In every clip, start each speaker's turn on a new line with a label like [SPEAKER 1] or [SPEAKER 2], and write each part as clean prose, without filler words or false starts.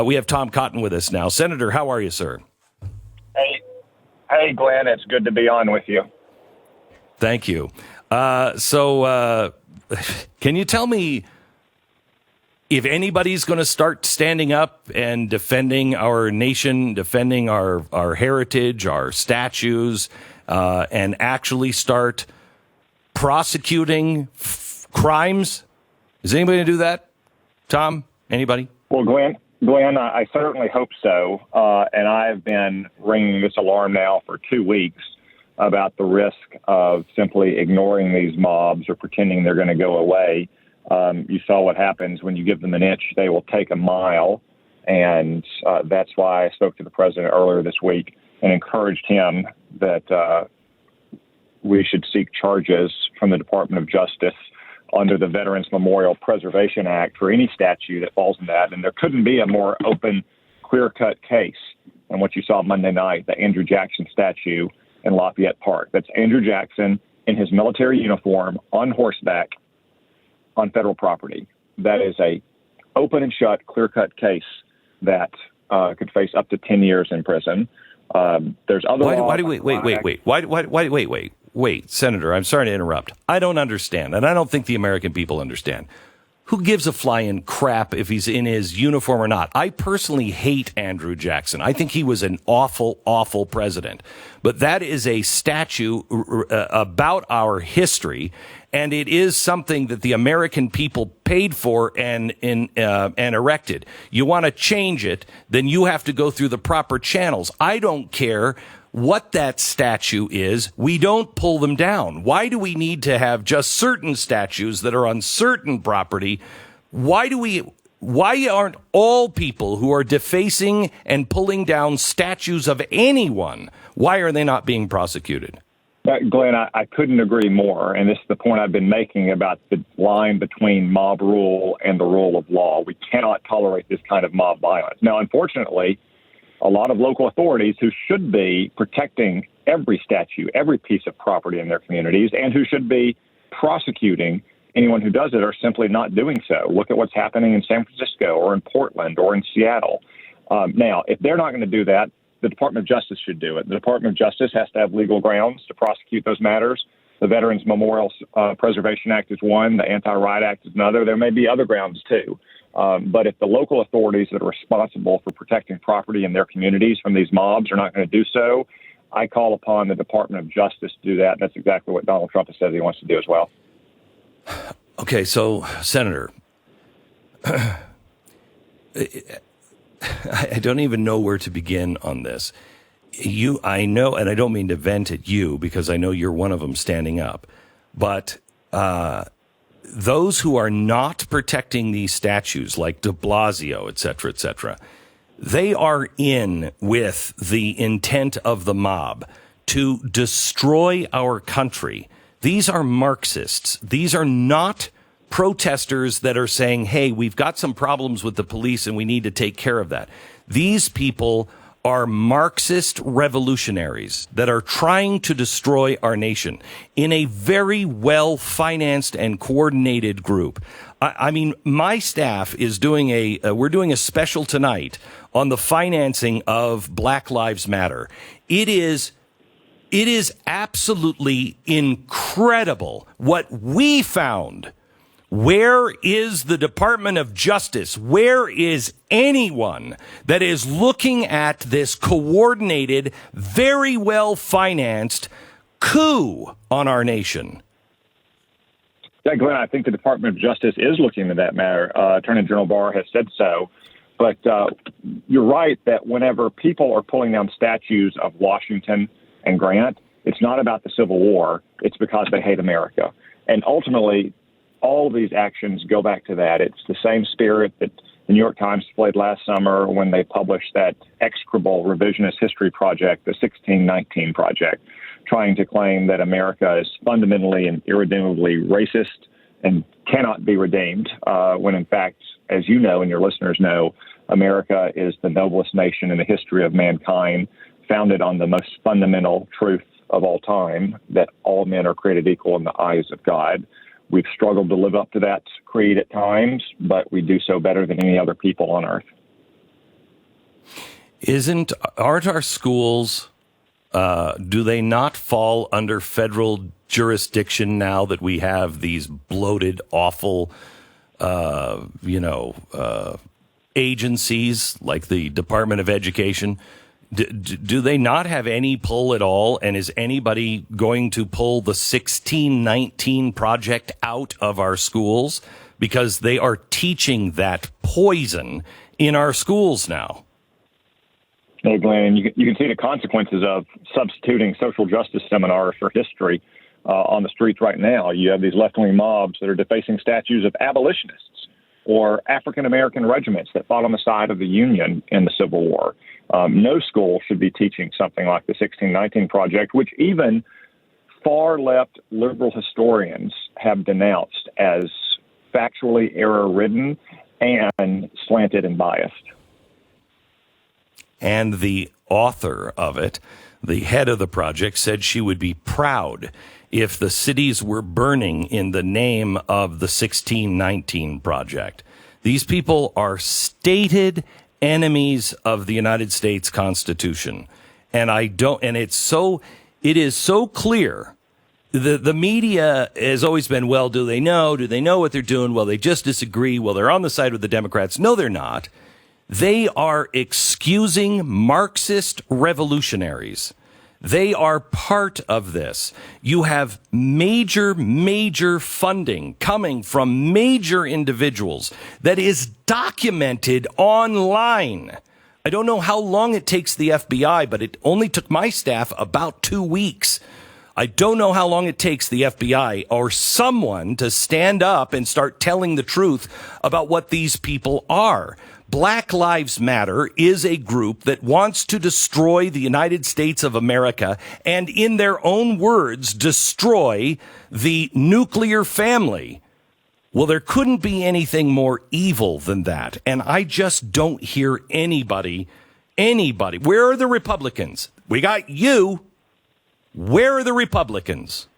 [SPEAKER 1] We have Tom Cotton with us now. Senator, how are you, sir?
[SPEAKER 2] Hey, Glenn, it's good to be on with you.
[SPEAKER 1] Thank you. So can you tell me if anybody's going to start standing up and defending our nation, defending our heritage, our statues, and actually start prosecuting crimes? Is anybody going to do that? Tom, anybody?
[SPEAKER 2] Well, Glenn, I certainly hope so. And I've been ringing this alarm now for 2 weeks about the risk of simply ignoring these mobs or pretending they're going to go away. You saw what happens when you give them an inch, they will take a mile. And that's why I spoke to the president earlier this week and encouraged him that we should seek charges from the Department of Justice under the Veterans Memorial Preservation Act for any statue that falls in that. And there couldn't be a more open, clear-cut case than what you saw Monday night, the Andrew Jackson statue in Lafayette Park. That's Andrew Jackson in his military uniform on horseback on federal property. That is a open and shut, clear-cut case that could face up to 10 years in prison. There's other
[SPEAKER 1] Wait, Senator, I'm sorry to interrupt. I don't understand, and I don't think the American people understand. Who gives a flying crap if he's in his uniform or not? I personally hate Andrew Jackson. I think he was an awful, awful president. But that is a statue about our history, and it is something that the American people paid for and erected. You want to change it, then you have to go through the proper channels. I don't care what that statue is. We don't pull them down. Why do we need to have just certain statues that are on certain property? Why aren't all people who are defacing and pulling down statues of anyone, why are they not being prosecuted?
[SPEAKER 2] Glenn, I couldn't agree more. And this is the point I've been making about the line between mob rule and the rule of law. We cannot tolerate this kind of mob violence. Now, unfortunately, a lot of local authorities who should be protecting every statue, every piece of property in their communities, and who should be prosecuting anyone who does it are simply not doing so. Look at what's happening in San Francisco or in Portland or in Seattle. Now, if they're not going to do that, the Department of Justice should do it. The Department of Justice has to have legal grounds to prosecute those matters. The Veterans Memorial Preservation Act is one. The Anti-Riot Act is another. There may be other grounds, too. But if the local authorities that are responsible for protecting property in their communities from these mobs are not going to do so, I call upon the Department of Justice to do that. And that's exactly what Donald Trump has said he wants to do as well.
[SPEAKER 1] Okay, so, Senator, I don't even know where to begin on this. I know, and I don't mean to vent at you because I know you're one of them standing up, but those who are not protecting these statues, like de Blasio, et cetera, they are in with the intent of the mob to destroy our country. These are Marxists. These are not protesters that are saying, hey, we've got some problems with the police and we need to take care of that. These people are Marxist revolutionaries that are trying to destroy our nation in a very well-financed and coordinated group. I mean, my staff is doing we're doing a special tonight on the financing of Black Lives Matter. It is absolutely incredible what we found. Where is the Department of Justice? Where is anyone that is looking at this coordinated, very well-financed coup on our nation?
[SPEAKER 2] Yeah, Glenn, I think the Department of Justice is looking into that matter. Attorney General Barr has said so. But you're right that whenever people are pulling down statues of Washington and Grant, it's not about the Civil War. It's because they hate America. And ultimately, all of these actions go back to that. It's the same spirit that the New York Times displayed last summer when they published that execrable revisionist history project, the 1619 Project, trying to claim that America is fundamentally and irredeemably racist and cannot be redeemed, when in fact, as you know and your listeners know, America is the noblest nation in the history of mankind, founded on the most fundamental truth of all time, that all men are created equal in the eyes of God. We've struggled to live up to that creed at times, but we do so better than any other people on earth.
[SPEAKER 1] Aren't our schools, do they not fall under federal jurisdiction now that we have these bloated, awful, agencies like the Department of Education? Do they not have any pull at all? And is anybody going to pull the 1619 project out of our schools? Because they are teaching that poison in our schools now.
[SPEAKER 2] Hey, Glenn, you can see the consequences of substituting social justice seminars for history on the streets right now. You have these left-wing mobs that are defacing statues of abolitionists or African-American regiments that fought on the side of the Union in the Civil War. No school should be teaching something like the 1619 Project, which even far-left liberal historians have denounced as factually error-ridden and slanted and biased.
[SPEAKER 1] And the author of it, the head of the project, said she would be proud if the cities were burning in the name of the 1619 Project. These people are stated enemies of the United States Constitution. And it is so clear. The media has always been, well, do they know? Do they know what they're doing? Well, they just disagree. Well, they're on the side with the Democrats. No, they're not. They are excusing Marxist revolutionaries. They are part of this. You have major funding coming from major individuals that is documented online. I don't know how long it takes the FBI, but it only took my staff about 2 weeks. I don't know how long it takes the FBI or someone to stand up and start telling the truth about what these people are. Black Lives Matter is a group that wants to destroy the United States of America and, in their own words, destroy the nuclear family. Well, there couldn't be anything more evil than that. And I just don't hear anybody. Where are the Republicans? We got you. Where are the Republicans?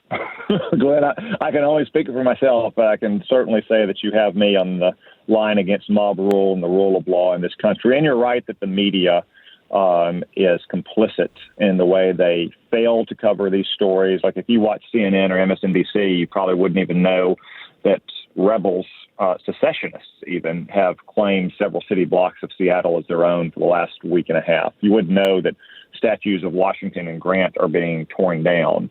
[SPEAKER 2] Glenn, I can only speak for myself. I can certainly say that you have me on the line against mob rule and the rule of law in this country. And you're right that the media is complicit in the way they fail to cover these stories. Like if you watch CNN or MSNBC, you probably wouldn't even know that rebels, secessionists even, have claimed several city blocks of Seattle as their own for the last week and a half. You wouldn't know that statues of Washington and Grant are being torn down.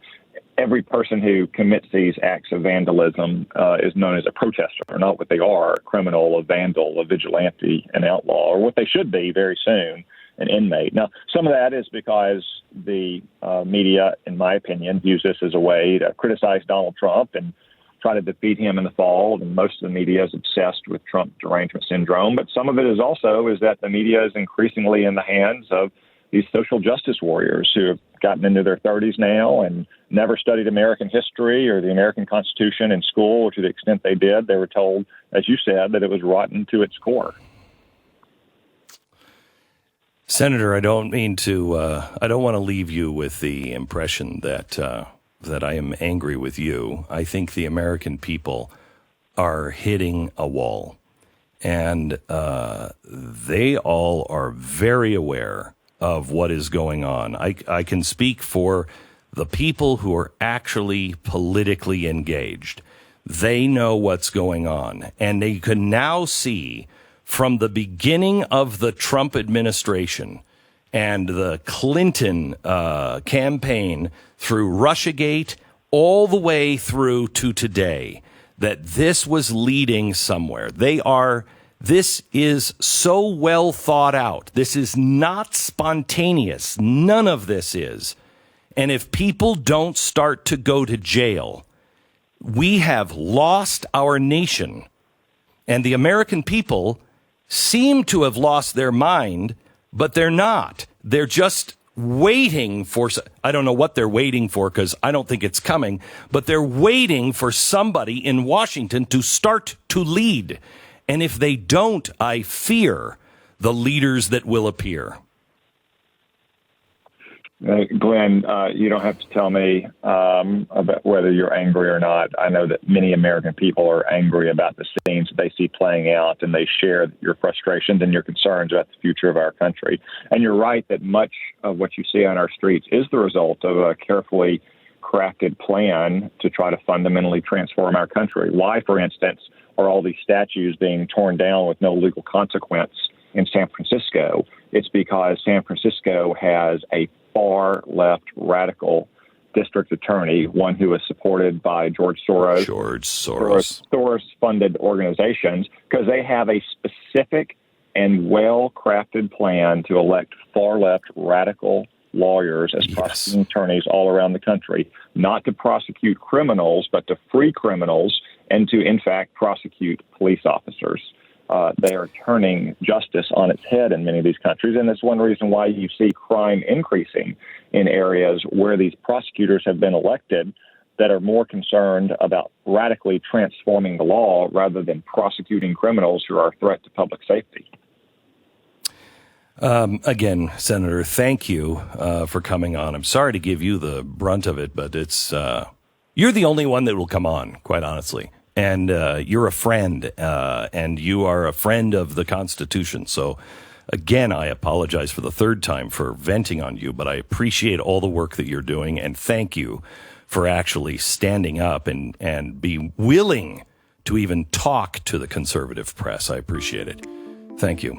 [SPEAKER 2] Every person who commits these acts of vandalism is known as a protester, not what they are, a criminal, a vandal, a vigilante, an outlaw, or what they should be very soon, an inmate. Now, some of that is because the media, in my opinion, views this as a way to criticize Donald Trump and try to defeat him in the fall, and most of the media is obsessed with Trump derangement syndrome. But some of it is also that the media is increasingly in the hands of these social justice warriors who have gotten into their 30s now and never studied American history or the American Constitution in school, or to the extent they did, they were told, as you said, that it was rotten to its core.
[SPEAKER 1] Senator, I don't want to leave you with the impression that I am angry with you. I think the American people are hitting a wall, and they all are very aware of what is going on. I can speak for the people who are actually politically engaged. They know what's going on, and they can now see from the beginning of the Trump administration and the Clinton campaign through Russiagate all the way through to today that this was leading somewhere. This is so well thought out. This is not spontaneous. None of this is. And if people don't start to go to jail, we have lost our nation. And the American people seem to have lost their mind, but they're not. They're just waiting for, I don't know what they're waiting for because I don't think it's coming, but they're waiting for somebody in Washington to start to lead. And if they don't, I fear the leaders that will appear.
[SPEAKER 2] Glenn, you don't have to tell me about whether you're angry or not. I know that many American people are angry about the scenes that they see playing out, and they share your frustrations and your concerns about the future of our country. And you're right that much of what you see on our streets is the result of a carefully crafted plan to try to fundamentally transform our country. Why, for instance, are all these statues being torn down with no legal consequence in San Francisco? It's because San Francisco has a far left radical district attorney, one who is supported by George Soros. Soros-funded organizations, because they have a specific and well-crafted plan to elect far left radical lawyers as prosecuting attorneys all around the country, not to prosecute criminals, but to free criminals and to, in fact, prosecute police officers. They are turning justice on its head in many of these countries, and that's one reason why you see crime increasing in areas where these prosecutors have been elected that are more concerned about radically transforming the law rather than prosecuting criminals who are a threat to public safety.
[SPEAKER 1] Again, Senator, thank you for coming on. I'm sorry to give you the brunt of it, but it's you're the only one that will come on, quite honestly. And you're a friend, and you are a friend of the Constitution. So, again, I apologize for the third time for venting on you, but I appreciate all the work that you're doing, and thank you for actually standing up and be willing to even talk to the conservative press. I appreciate it. Thank you.